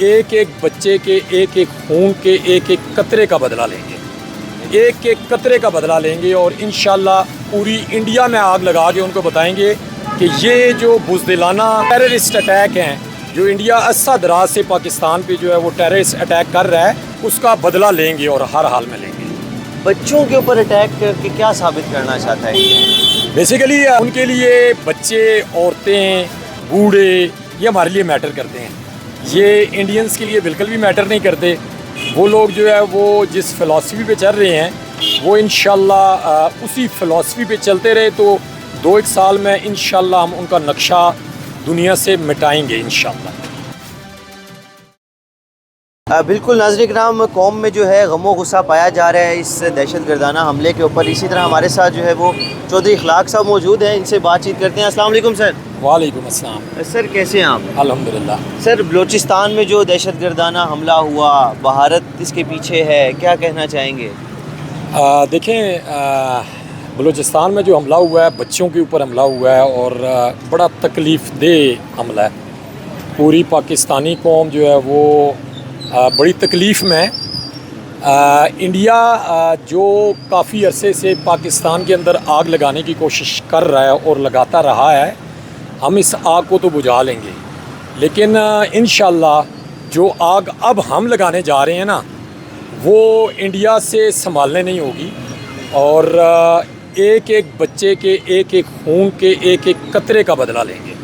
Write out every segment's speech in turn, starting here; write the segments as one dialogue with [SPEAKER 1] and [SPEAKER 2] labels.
[SPEAKER 1] एक एक बच्चे के एक एक खून के एक एक कतरे का बदला लेंगे, एक एक कतरे का बदला लेंगे और इंशाल्लाह पूरी इंडिया में आग लगा के उनको बताएंगे कि ये जो बुज़दिलाना टेररिस्ट अटैक हैं जो इंडिया अस्सा दराज से पाकिस्तान पे जो है वो टेररिस्ट अटैक कर रहा है, उसका बदला लेंगे और हर हाल में लेंगे।
[SPEAKER 2] बच्चों के ऊपर अटैक करके क्या साबित करना चाहता है ये?
[SPEAKER 1] बेसिकली उनके लिए बच्चे, औरतें, बूढ़े ये हमारे लिए मैटर करते हैं, ये इंडियंस के लिए बिल्कुल भी मैटर नहीं करते। वो लोग जो है वो जिस फ़िलासफ़ी पे चल रहे हैं वो इंशाल्लाह उसी फ़िलासफ़ी पे चलते रहे तो 2-1 साल में इंशाल्लाह हम उनका नक्शा दुनिया से मिटाएंगे इंशाल्लाह।
[SPEAKER 2] बिल्कुल नाज़रीन किराम, कौम में जो है गमो गुस्सा पाया जा रहा है इस दहशत गर्दाना हमले के ऊपर। इसी तरह हमारे साथ जो है वो चौधरी इखलाक साहब मौजूद हैं, इनसे बातचीत करते हैं। अस्सलाम वालेकुम सर।
[SPEAKER 1] वालेकुम अस्सलाम।
[SPEAKER 2] सर कैसे हैं आप?
[SPEAKER 1] अल्हम्दुलिल्लाह।
[SPEAKER 2] सर बलूचिस्तान में जो दहशत गर्दाना हमला हुआ, भारत इसके पीछे है, क्या कहना चाहेंगे?
[SPEAKER 1] देखें, बलूचिस्तान में जो हमला हुआ है बच्चों के ऊपर हमला हुआ है और बड़ा तकलीफ़ देह हमला है। पूरी पाकिस्तानी कौम जो है वो बड़ी तकलीफ़ में इंडिया जो काफ़ी अरसे से पाकिस्तान के अंदर आग लगाने की कोशिश कर रहा है और लगाता रहा है, हम इस आग को तो बुझा लेंगे, लेकिन इंशाल्लाह जो आग अब हम लगाने जा रहे हैं ना वो इंडिया से संभालने नहीं होगी और एक एक बच्चे के एक एक खून के एक एक कतरे का बदला लेंगे,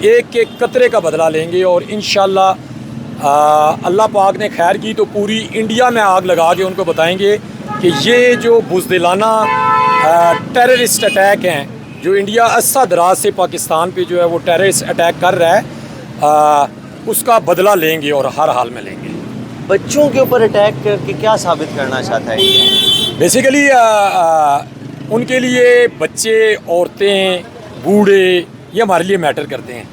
[SPEAKER 1] एक एक कतरे का बदला लेंगे और इंशाल्लाह अल्लाह पाक ने खैर की तो पूरी इंडिया में आग लगा के उनको बताएंगे कि ये जो बुज़दिलाना टेररिस्ट अटैक हैं जो इंडिया अस्सा दराज से पाकिस्तान पे जो है वो टेररिस्ट अटैक कर रहा है, उसका बदला लेंगे और हर हाल में लेंगे।
[SPEAKER 2] बच्चों के ऊपर अटैक करके क्या साबित करना चाहता है ये?
[SPEAKER 1] बेसिकली उनके लिए बच्चे, औरतें, बूढ़े ये हमारे लिए मैटर करते हैं,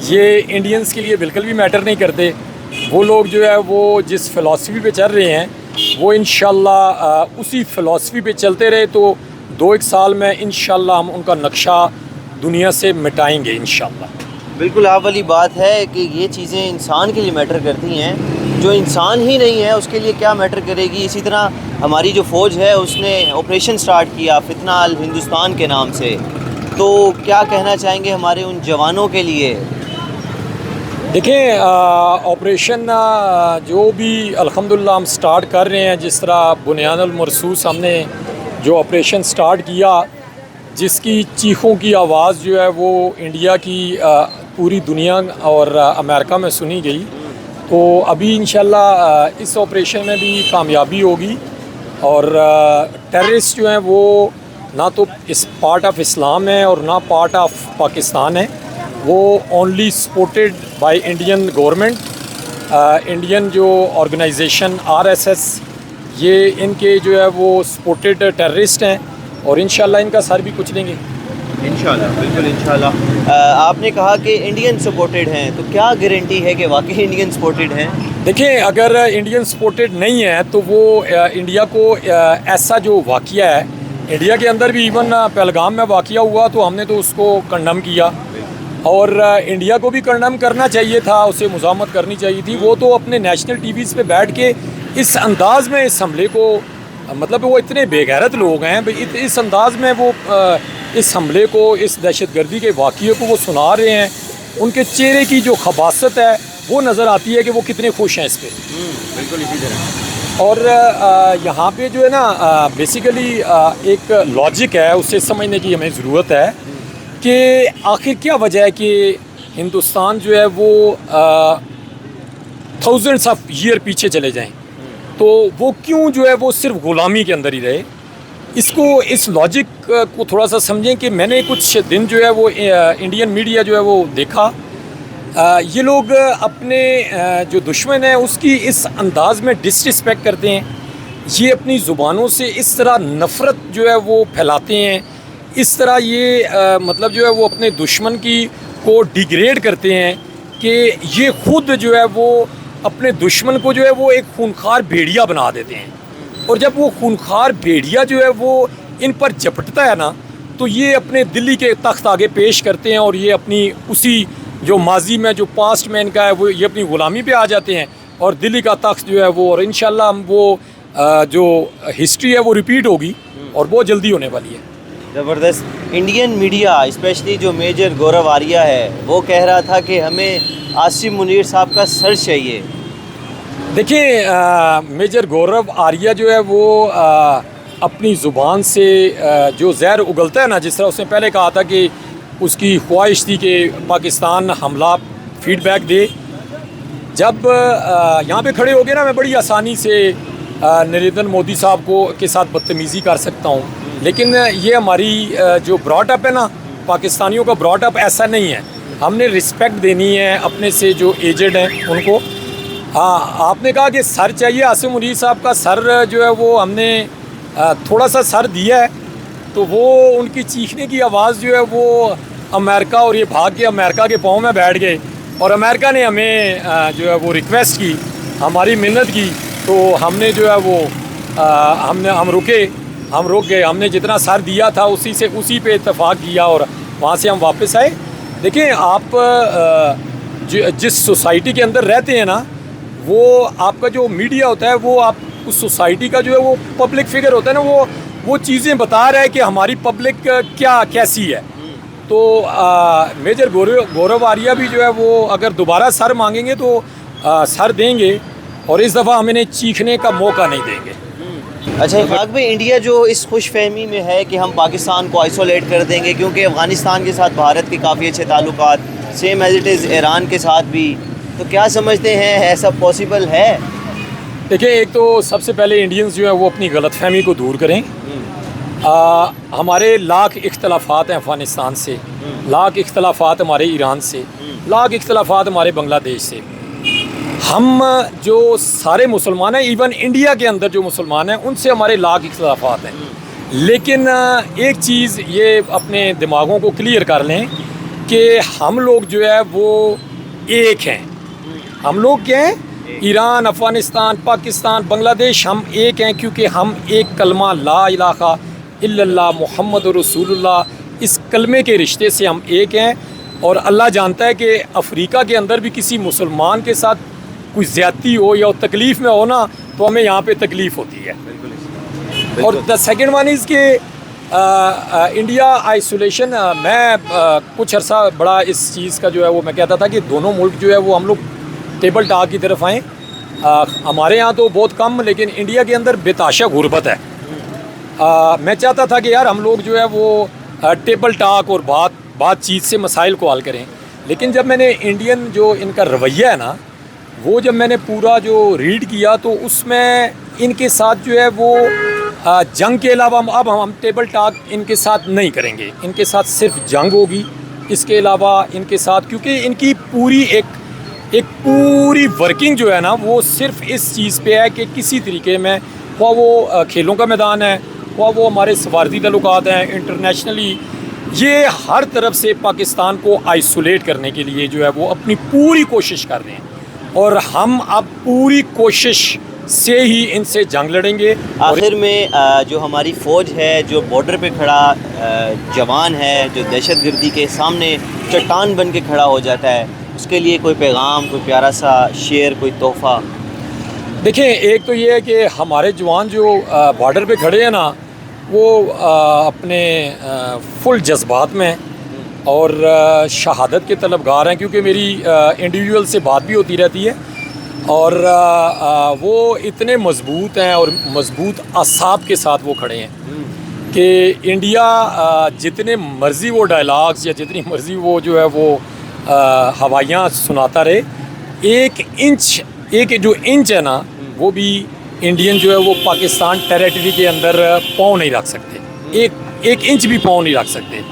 [SPEAKER 1] ये इंडियंस के लिए बिल्कुल भी मैटर नहीं करते। वो लोग जो है वो जिस फ़िलासफ़ी पे चल रहे हैं वो इंशाल्लाह उसी फ़िलासफ़ी पे चलते रहे तो 2-1 साल में इंशाल्लाह हम उनका नक्शा दुनिया से मिटाएंगे इंशाल्लाह।
[SPEAKER 2] बिल्कुल आप वाली बात है कि ये चीज़ें इंसान के लिए मैटर करती हैं, जो इंसान ही नहीं है उसके लिए क्या मैटर करेगी। इसी तरह हमारी जो फ़ौज है उसने ऑपरेशन स्टार्ट किया फितना अल हिंदुस्तान के नाम से, तो क्या कहना चाहेंगे हमारे उन जवानों के लिए?
[SPEAKER 1] देखें, ऑपरेशन जो भी अल्हम्दुलिल्लाह हम स्टार्ट कर रहे हैं, जिस तरह बुनियानुल मरसूस हमने जो ऑपरेशन स्टार्ट किया जिसकी चीखों की आवाज़ जो है वो इंडिया की पूरी दुनिया और अमेरिका में सुनी गई, तो अभी इंशाल्लाह इस ऑपरेशन में भी कामयाबी होगी और टेररिस्ट जो हैं वो ना तो इस पार्ट ऑफ इस्लाम है और ना पार्ट ऑफ पाकिस्तान है, वो only supported by Indian government. Indian जो ऑर्गेनाइजेशन RSS ये इनके जो है वो सपोर्टेड टेररिस्ट हैं और इंशाल्लाह इनका सर भी कुछ लेंगे
[SPEAKER 2] इंशाल्लाह। बिल्कुल इंशाल्लाह। आपने कहा कि इंडियन सपोर्टेड हैं, तो क्या गारंटी है कि वाकई इंडियन सपोर्टेड हैं?
[SPEAKER 1] देखिए, अगर इंडियन सपोर्टेड नहीं है तो वो इंडिया को ऐसा जो वाक़या है इंडिया के अंदर भी इवन पहलगाम में वाक़या हुआ तो हमने तो उसको कंडम किया और इंडिया को भी कंडम करना चाहिए था, उसे मुज़ामत करनी चाहिए थी। वो तो अपने नेशनल टीवीज़ पे बैठ के इस अंदाज़ में इस हमले को, मतलब वो इतने बेगैरत लोग हैं भाई, इस अंदाज़ में वो इस हमले को, इस दहशतगर्दी के वाक़ये को वो सुना रहे हैं। उनके चेहरे की जो खबासत है वो नज़र आती है कि वो कितने खुश हैं इस पर।
[SPEAKER 2] बिल्कुल इसी तरह।
[SPEAKER 1] और यहाँ पे जो है ना बेसिकली एक लॉजिक है, उसे समझने की हमें ज़रूरत है कि आखिर क्या वजह है कि हिंदुस्तान जो है वो थाउजेंड्स ऑफ ईयर पीछे चले जाएं, तो वो क्यों जो है वो सिर्फ ग़ुलामी के अंदर ही रहे। इसको, इस लॉजिक को थोड़ा सा समझें कि मैंने कुछ दिन जो है वो इंडियन मीडिया जो है वो देखा, ये लोग अपने जो दुश्मन है उसकी इस अंदाज़ में डिसरिस्पेक्ट करते हैं, ये अपनी ज़ुबानों से इस तरह नफ़रत जो है वो फैलाते हैं, इस तरह ये मतलब जो है वो अपने दुश्मन की को डिग्रेड करते हैं कि ये ख़ुद जो है वो अपने दुश्मन को जो है वो एक खूनखार भेड़िया बना देते हैं। और जब वो खूनखार भेड़िया जो है वो इन पर झपटता है ना, तो ये अपने दिल्ली के तख्त आगे पेश करते हैं और ये अपनी उसी जो माजी में जो पास्ट में इनका है वो ये अपनी ग़ुलामी पे आ जाते हैं और दिल्ली का तख्त जो है वो, और इंशाल्लाह हम वो जो हिस्ट्री है वो रिपीट होगी और बहुत जल्दी होने वाली है।
[SPEAKER 2] ज़बरदस्त। इंडियन मीडिया स्पेशली जो मेजर गौरव आर्या है वो कह रहा था कि हमें आसिम मुनीर साहब का सर चाहिए।
[SPEAKER 1] देखिए मेजर गौरव आर्या जो है वो अपनी ज़ुबान से जो जहर उगलता है ना, जिस तरह उसने पहले कहा था कि उसकी ख्वाहिश थी कि पाकिस्तान हमला फीडबैक दे, जब यहाँ पे खड़े हो गए ना मैं बड़ी आसानी से नरेंद्र मोदी साहब को के साथ बदतमीज़ी कर सकता हूँ, लेकिन ये हमारी जो ब्रॉटअप है ना, पाकिस्तानियों का ब्रॉटअप ऐसा नहीं है। हमने रिस्पेक्ट देनी है अपने से जो एजेड हैं उनको। हाँ, आपने कहा कि सर चाहिए, आसिम मुनीर साहब का सर जो है वो हमने थोड़ा सा सर दिया है, तो वो उनकी चीखने की आवाज़ जो है वो अमेरिका, और ये भाग के अमेरिका के पाँव में बैठ गए और अमेरिका ने हमें जो है वो रिक्वेस्ट की, हमारी मिन्नत की, तो हमने जो है वो हम रुक गए। हमने जितना सर दिया था उसी पे इत्तेफाक किया और वहाँ से हम वापस आए। देखिए आप जिस सोसाइटी के अंदर रहते हैं ना, वो आपका जो मीडिया होता है वो आप उस सोसाइटी का जो है वो पब्लिक फिगर होता है ना, वो चीज़ें बता रहा है कि हमारी पब्लिक क्या कैसी है। तो मेजर गौरव आर्या भी जो है वो अगर दोबारा सर मांगेंगे तो सर देंगे और इस दफ़ा हम इन्हें चीखने का मौका नहीं देंगे।
[SPEAKER 2] अच्छा इफ़ाक भाई, इंडिया जो इस खुशफहमी में है कि हम पाकिस्तान को आइसोलेट कर देंगे क्योंकि अफ़गानिस्तान के साथ भारत के काफ़ी अच्छे ताल्लुकात, same as it is Iran के साथ भी, तो क्या समझते हैं ऐसा पॉसिबल है?
[SPEAKER 1] देखिए, एक तो सबसे पहले इंडियंस जो है वो अपनी गलतफहमी को दूर करें। हमारे लाख इख्तलाफात हैं अफ़गानिस्तान से, लाख इख्तलाफात हमारे ईरान से, लाख इख्तलाफात हमारे बांग्लादेश से। हम जो सारे मुसलमान हैं, इवन इंडिया के अंदर जो मुसलमान हैं, उनसे हमारे लाख इख्तलाफात हैं। लेकिन एक चीज़ ये अपने दिमागों को क्लियर कर लें कि हम लोग जो है वो एक हैं। हम लोग क्या हैं? ईरान, अफ़गानिस्तान, पाकिस्तान, बांग्लादेश, हम एक हैं क्योंकि हम एक कलमा ला इलाहा इल्लल्लाह मुहम्मद रसूलुल्लाह, इस कलमे के रिश्ते से हम एक हैं। और अल्लाह जानता है कि अफ्रीका के अंदर भी किसी मुसलमान के साथ कोई ज़्यादती हो या तकलीफ़ में हो ना, तो हमें यहाँ पे तकलीफ़ होती है। और द सेकंड वन इज़ कि इंडिया आइसोलेशन, मैं कुछ अर्सा बड़ा इस चीज़ का जो है वो मैं कहता था कि दोनों मुल्क जो है वो हम लोग टेबल टॉक की तरफ आएँ। हमारे यहाँ तो बहुत कम, लेकिन इंडिया के अंदर बेताशा गुर्बत है। मैं चाहता था कि यार हम लोग जो है वो टेबल टॉक और बातचीत से मसाइल को हल करें। लेकिन जब मैंने इंडियन जो इनका रवैया है ना, वो जब मैंने पूरा जो रीड किया तो उसमें इनके साथ जो है वो जंग के अलावा अब हम टेबल टॉक इनके साथ नहीं करेंगे। इनके साथ सिर्फ जंग होगी। इसके अलावा इनके साथ, क्योंकि इनकी पूरी एक पूरी वर्किंग जो है ना वो सिर्फ इस चीज़ पे है कि किसी तरीके में, ख्वाह वो खेलों का मैदान है, ख्वाह वो हमारे सफारती ताल्लुकात हैं इंटरनेशनली, ये हर तरफ से पाकिस्तान को आइसोलेट करने के लिए जो है वो अपनी पूरी कोशिश कर रहे हैं। और हम अब पूरी कोशिश से ही इनसे जंग लड़ेंगे।
[SPEAKER 2] आखिर में जो हमारी फ़ौज है, जो बॉर्डर पे खड़ा जवान है, जो दहशतगर्दी के सामने चट्टान बन के खड़ा हो जाता है, उसके लिए कोई पैगाम, कोई प्यारा सा शेर, कोई तोहफ़ा?
[SPEAKER 1] देखें, एक तो ये है कि हमारे जवान जो बॉर्डर पे खड़े हैं ना, वो अपने फुल जज्बात में और शहादत के तलबगार हैं, क्योंकि मेरी इंडिविजुअल से बात भी होती रहती है और वो इतने मज़बूत हैं और मज़बूत असाब के साथ वो खड़े हैं कि इंडिया जितने मर्ज़ी वो डायलॉग्स या जितनी मर्ज़ी वो जो है वो हवाइयाँ सुनाता रहे, एक जो इंच है ना, वो भी इंडियन जो है वो पाकिस्तान टेरिटरी के अंदर पाँव नहीं रख सकते। एक इंच भी पाँव नहीं रख सकते।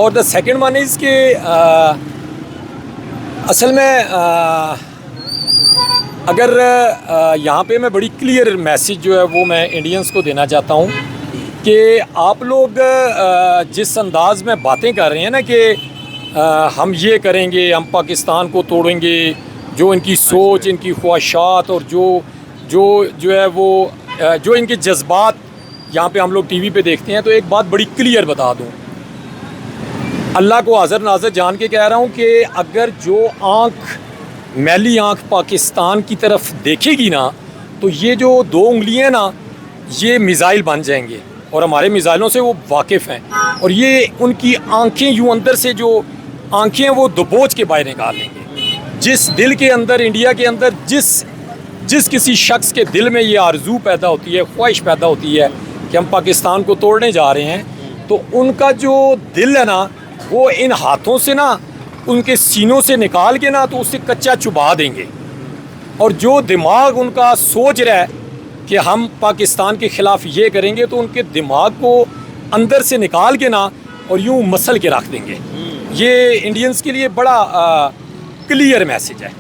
[SPEAKER 1] और द सेकंड वन इज़ के असल में अगर यहाँ पे मैं बड़ी क्लियर मैसेज जो है वो मैं इंडियंस को देना चाहता हूँ कि आप लोग जिस अंदाज़ में बातें कर रहे हैं ना कि हम ये करेंगे, हम पाकिस्तान को तोड़ेंगे, जो इनकी सोच, इनकी ख्वाहिशात और जो है वो जो इनके जज्बात यहाँ पे हम लोग टीवी पे देखते हैं, तो एक बात बड़ी क्लियर बता दूँ अल्लाह को हाज़िर नाज़िर जान के कह रहा हूँ कि अगर जो आँख मैली आँख पाकिस्तान की तरफ देखेगी ना, तो ये जो 2 उंगलियाँ ना, ये मिज़ाइल बन जाएंगे और हमारे मिज़ाइलों से वो वाकिफ़ हैं। और ये उनकी आँखें यूँ अंदर से जो आँखें हैं वो दबोच के बाहर निकाल लेंगे। जिस दिल के अंदर, इंडिया के अंदर जिस किसी शख्स के दिल में ये आरज़ू पैदा होती है, ख्वाहिश पैदा होती है कि हम पाकिस्तान को तोड़ने जा रहे हैं, तो उनका जो दिल है ना, वो इन हाथों से ना, उनके सीनों से निकाल के ना, तो उससे कच्चा चुबा देंगे। और जो दिमाग उनका सोच रहा है कि हम पाकिस्तान के ख़िलाफ़ ये करेंगे, तो उनके दिमाग को अंदर से निकाल के ना और यूँ मसल के रख देंगे। ये इंडियंस के लिए बड़ा क्लियर मैसेज है।